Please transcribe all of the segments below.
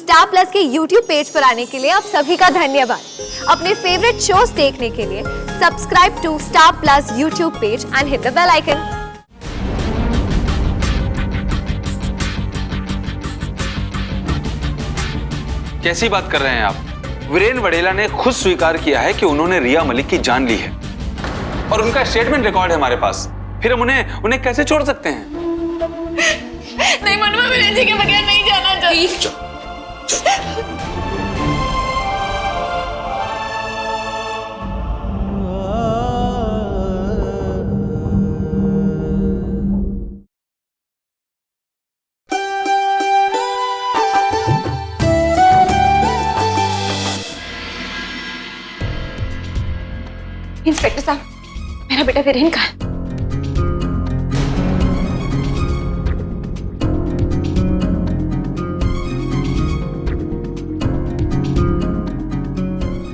Star plus के YouTube page पर आने के लिए आप सभी का धन्यवाद। अपने फेवरेट शोज देखने के लिए subscribe to Star Plus YouTube page and hit the bell icon. कैसी बात कर रहे हैं आप? वीरेन वडेला ने खुद स्वीकार किया है कि उन्होंने रिया मलिक की जान ली है और उनका स्टेटमेंट रिकॉर्ड है हमारे पास। फिर हम उन्हें कैसे छोड़ सकते हैं? नहीं मनु, मैं वीरेन जी के बगैर नहीं जाना चाहती। इंस्पेक्टर साहब, मेरा बेटा वीरेन कहाँ है?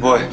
वो है।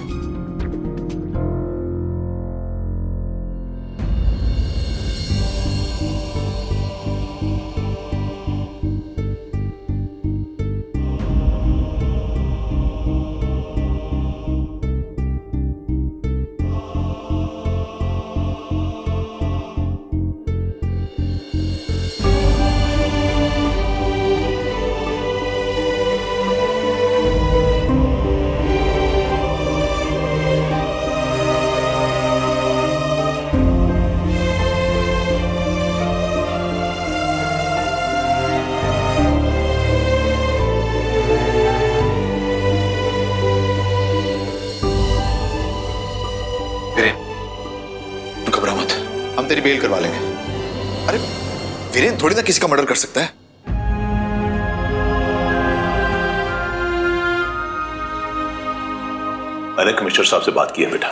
घबरा मत, हम तेरी बेल करवा लेंगे। अरे वीरेन थोड़ी ना किसी का मर्डर कर सकता है। मैंने कमिश्नर साहब से बात की है बेटा,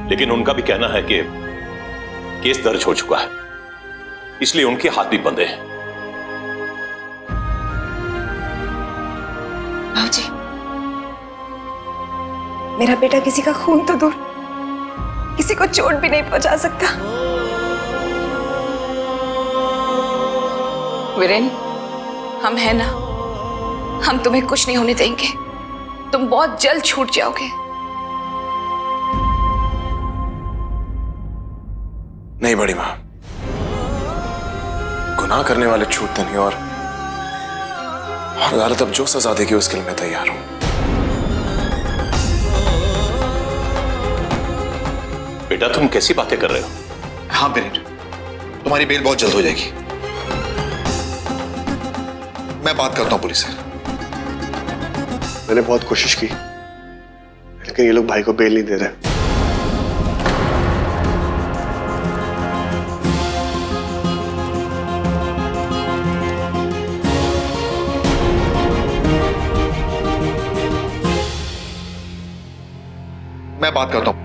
लेकिन उनका भी कहना है कि केस दर्ज हो चुका है, इसलिए उनके हाथ भी बंधे हैं। बाबूजी, मेरा बेटा किसी का खून तो दूर, किसी को चोट भी नहीं पहुंचा सकता। वीरेन, हम हैं ना, हम तुम्हें कुछ नहीं होने देंगे। तुम बहुत जल्द छूट जाओगे। नहीं बड़ी मां, गुनाह करने वाले छूटते नहीं और अदालत अब जो सजा देगी उसके लिए मैं तैयार हूं। बेटा तुम कैसी बातें कर रहे हो? हाँ वीरेन, तुम्हारी बेल बहुत जल्द हो जाएगी। मैं बात करता हूं पुलिस से। मैंने बहुत कोशिश की, लेकिन ये लोग भाई को बेल नहीं दे रहे। मैं बात करता हूं।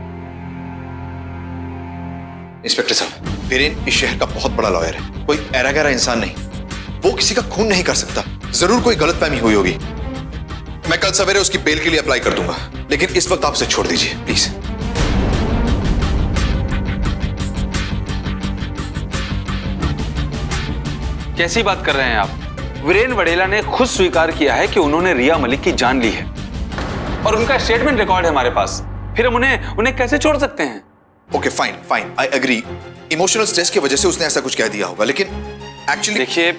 इंस्पेक्टर साहब, वीरेन इस शहर का बहुत बड़ा लॉयर है, कोई ऐरा गैरा इंसान नहीं। वो किसी का खून नहीं कर सकता। जरूर कोई गलतफहमी हुई होगी। मैं कल सवेरे उसकी बेल के लिए अप्लाई कर दूंगा, लेकिन इस वक्त आप उसे छोड़ दीजिए प्लीज। कैसी बात कर रहे हैं आप? वीरेन वडेला ने खुद स्वीकार किया है कि उन्होंने रिया मलिक की जान ली है और उनका स्टेटमेंट रिकॉर्ड है हमारे पास। फिर हम उन्हें कैसे छोड़ सकते हैं? Okay fine fine, I agree. Emotional stress की वजह से उसने ऐसा कुछ कह दिया होगा, लेकिन एक्चुअली देखिए,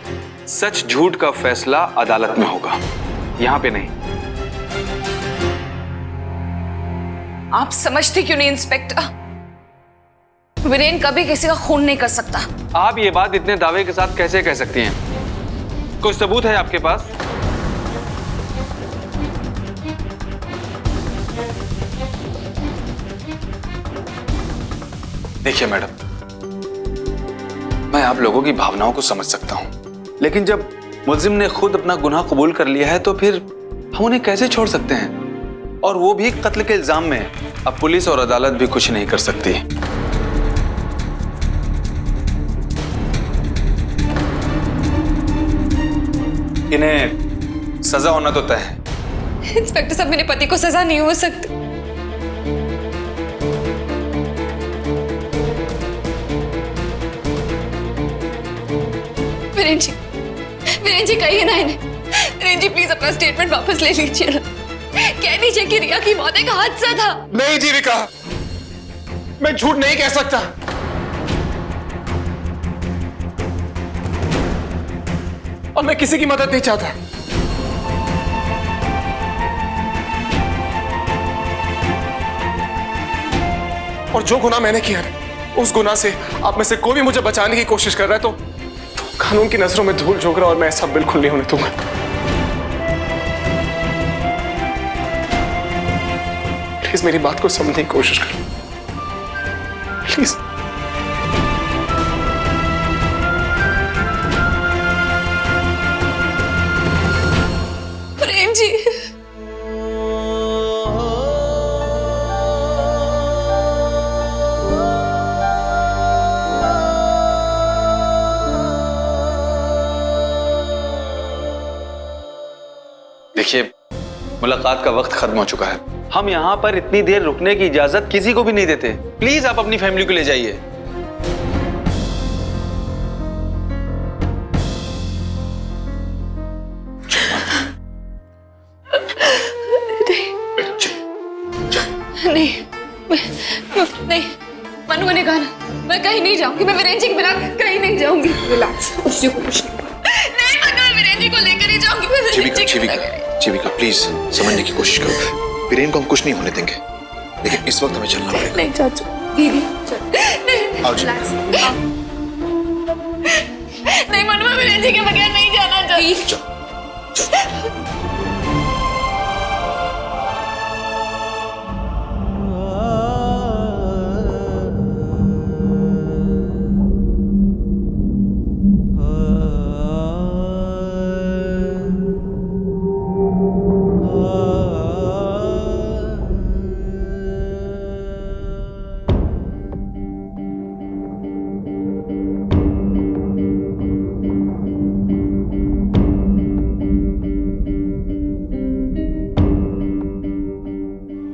सच झूठ का फैसला अदालत में होगा, यहां पे नहीं। आप समझते क्यों नहीं इंस्पेक्टर? वीरेन कभी किसी का खून नहीं कर सकता। आप ये बात इतने दावे के साथ कैसे कह सकती हैं? कोई सबूत है आपके पास? देखिए मैडम, मैं आप लोगों की भावनाओं को समझ सकता हूं, लेकिन जब मुल्जिम ने खुद अपना गुनाह कबूल कर लिया है तो फिर हम उन्हें कैसे छोड़ सकते हैं? और वो भी कत्ल के इल्जाम में। अब पुलिस और अदालत भी कुछ नहीं कर सकती। इन्हें सजा होना तो तय है। इंस्पेक्टर साहब, मेरे पति को सजा नहीं हो सकती। वीरेन जी कहिए ना इन्हें, रेंजी प्लीज अपना स्टेटमेंट वापस ले लीजिए ना। कह दीजिए कि रिया की मौत एक हादसा था। नहीं जीविका, मैं झूठ नहीं कह सकता। और मैं किसी की मदद नहीं चाहता। और जो गुनाह मैंने किया है, उस गुनाह से आप में से कोई भी मुझे बचाने की कोशिश कर रहा है तो कानून की नजरों में धूल झोंक रहा, और मैं ऐसा बिल्कुल नहीं होने दूंगा। प्लीज मेरी बात को समझने की कोशिश करो, प्लीज। प्रेम जी, देखिए, मुलाकात का वक्त खत्म हो चुका है। हम यहाँ पर इतनी देर रुकने की इजाजत किसी को भी नहीं देते। प्लीज आप अपनी फैमिली को ले जाइए। नहीं, मनु ने कहा ना, मैं कहीं नहीं जाऊंगी। मैं वीरेंजी के बिना कहीं नहीं जाऊंगी। रिलैक्स, उससे कुछ नहीं। मनु, मैं वीरेंजी को लेकर ही जाऊंगी। जीविका प्लीज समझने की कोशिश करो। वीरेन को हम कुछ नहीं होने देंगे, लेकिन इस वक्त हमें चलना पड़ेगा। नहीं चाचू, दीदी, आओ जी। नहीं मनु, मैं वीरेंजी के बगैर नहीं जाना चाहती।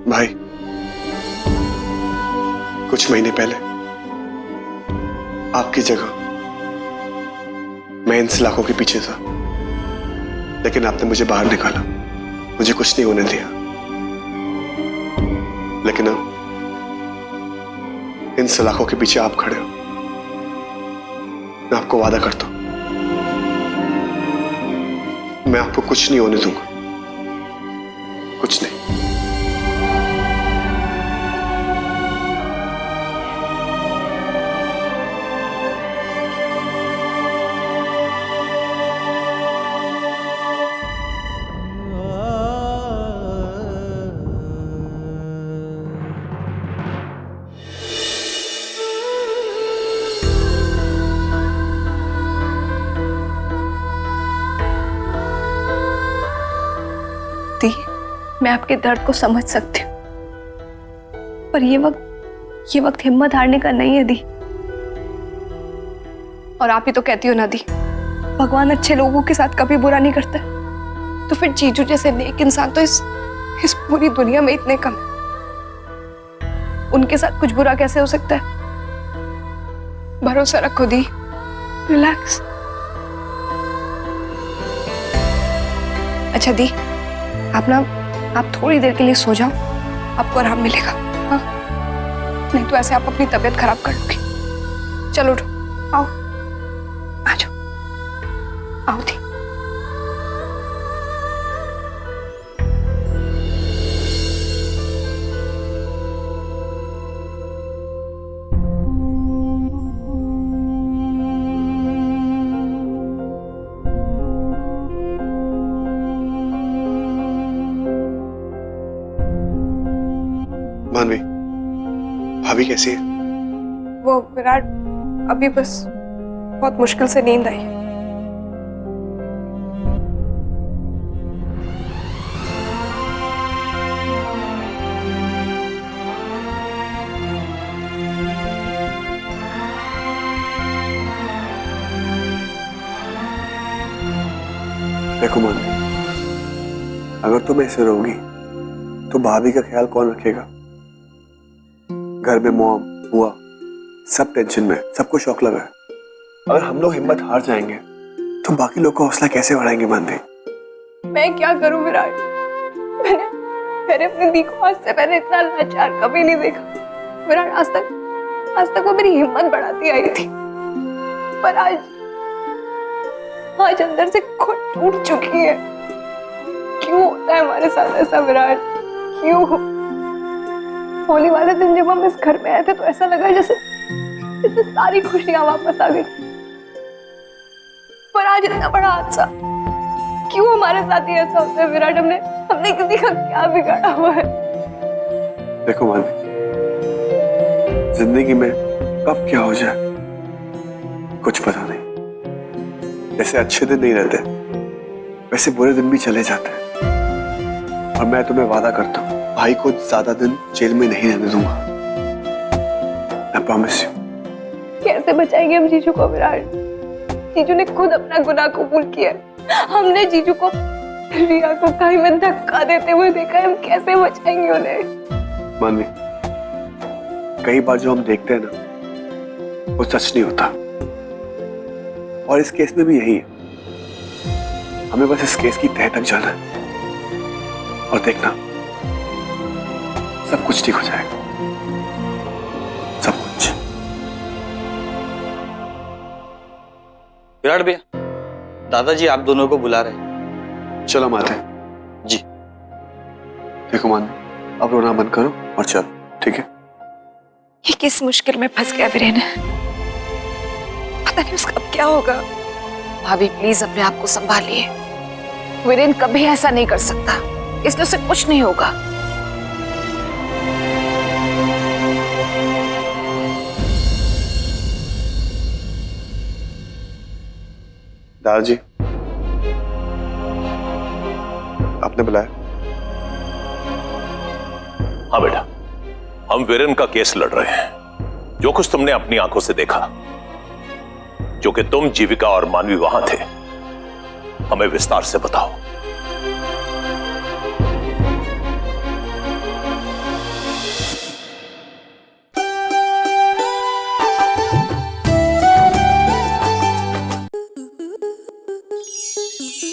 भाई, कुछ महीने पहले आपकी जगह मैं इन सलाखों के पीछे था, लेकिन आपने मुझे बाहर निकाला, मुझे कुछ नहीं होने दिया। लेकिन अब इन सलाखों के पीछे आप खड़े हो। मैं आपको वादा करता हूं, मैं आपको कुछ नहीं होने दूंगा, कुछ नहीं। मैं आपके दर्द को समझ सकती हूँ, पर ये वक्त हिम्मत हारने का नहीं है दी। और आप ही तो कहती हो ना दी, भगवान अच्छे लोगों के साथ कभी बुरा नहीं करता। तो फिर जीजू जैसे नेक इंसान तो इस पूरी दुनिया में इतने कम है, उनके साथ कुछ बुरा कैसे हो सकता है? भरोसा रखो दी, रिलैक्स। अच्छा दी, आप थोड़ी देर के लिए सो जाओ, आपको आराम मिलेगा। हाँ, नहीं तो ऐसे आप अपनी तबीयत खराब कर लोगे। चलो उठो, आओ, आ जाओ, आओ दी। मानवी, भाभी कैसी है? वो विराट, अभी बस बहुत मुश्किल से नींद आई है। देखो मानवी, अगर तुम ऐसे रहोगी तो भाभी का ख्याल कौन रखेगा? घर में मॉम, बुआ सब टेंशन में, सबको शौक लगा है। अगर हम लोग हिम्मत हार जाएंगे तो बाकी लोग का हौसला कैसे बढ़ाएंगे मानवी? मैं क्या करूं विराट? मैंने अपनी दी को आज से पहले इतना लाचार कभी नहीं देखा विराट। आज तक वो मेरी हिम्मत बढ़ाती आई थी, पर आज अंदर से खुद टूट चुकी है। क्यों होता है हमारे साथ ऐसा विराट? क्यों? होली वाले दिन जब हम इस घर में आए थे तो ऐसा लगा जैसे सारी खुशियां वापस आ गई, पर आज इतना बड़ा हादसा। क्यों हमारे साथ ही ऐसा होता है विराट? हमने किसी का क्या बिगाड़ा हुआ है? देखो मानवी, जिंदगी में कब क्या हो जाए कुछ पता नहीं। जैसे अच्छे दिन नहीं रहते वैसे बुरे दिन भी चले जाते हैं। और मैं तुम्हें वादा करता हूँ भाई को ज्यादा दिन जेल में नहीं रहने दूंगा। I promise you। कैसे बचाएंगे हम जीजू को विराट? जीजू ने खुद अपना गुनाह कबूल किया। हमने जीजू को रिया को कहीं में धक्का देते हुए देखा है। हम कैसे बचाएंगे उन्हें? मानवी, कई बार जो हम देखते हैं ना वो सच नहीं होता, और इस केस में भी यही है। हमें बस इस केस की तह तक जाना है और देखना सब कुछ ठीक हो जाएगा, सब कुछ। विराट भैया, दादाजी आप दोनों को बुला रहे हैं। चलो माते जी। देखो मानवी, अब रोना बंद करो और चलो, ठीक है? ये किस मुश्किल में फंस गया वीरेन? पता नहीं उसका अब क्या होगा। भाभी प्लीज अपने आप को संभालिए। वीरेन कभी ऐसा नहीं कर सकता, इसलिए उसे कुछ नहीं होगा। दादाजी, आपने बुलाया? हाँ बेटा, हम वीरेन का केस लड़ रहे हैं। जो कुछ तुमने अपनी आंखों से देखा, जो कि तुम, जीविका और मानवी वहां थे, हमें विस्तार से बताओ।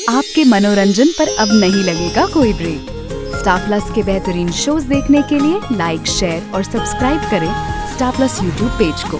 आपके मनोरंजन पर अब नहीं लगेगा कोई ब्रेक। स्टार प्लस के बेहतरीन शोज देखने के लिए लाइक, शेयर और सब्सक्राइब करें स्टार प्लस यूट्यूब पेज को।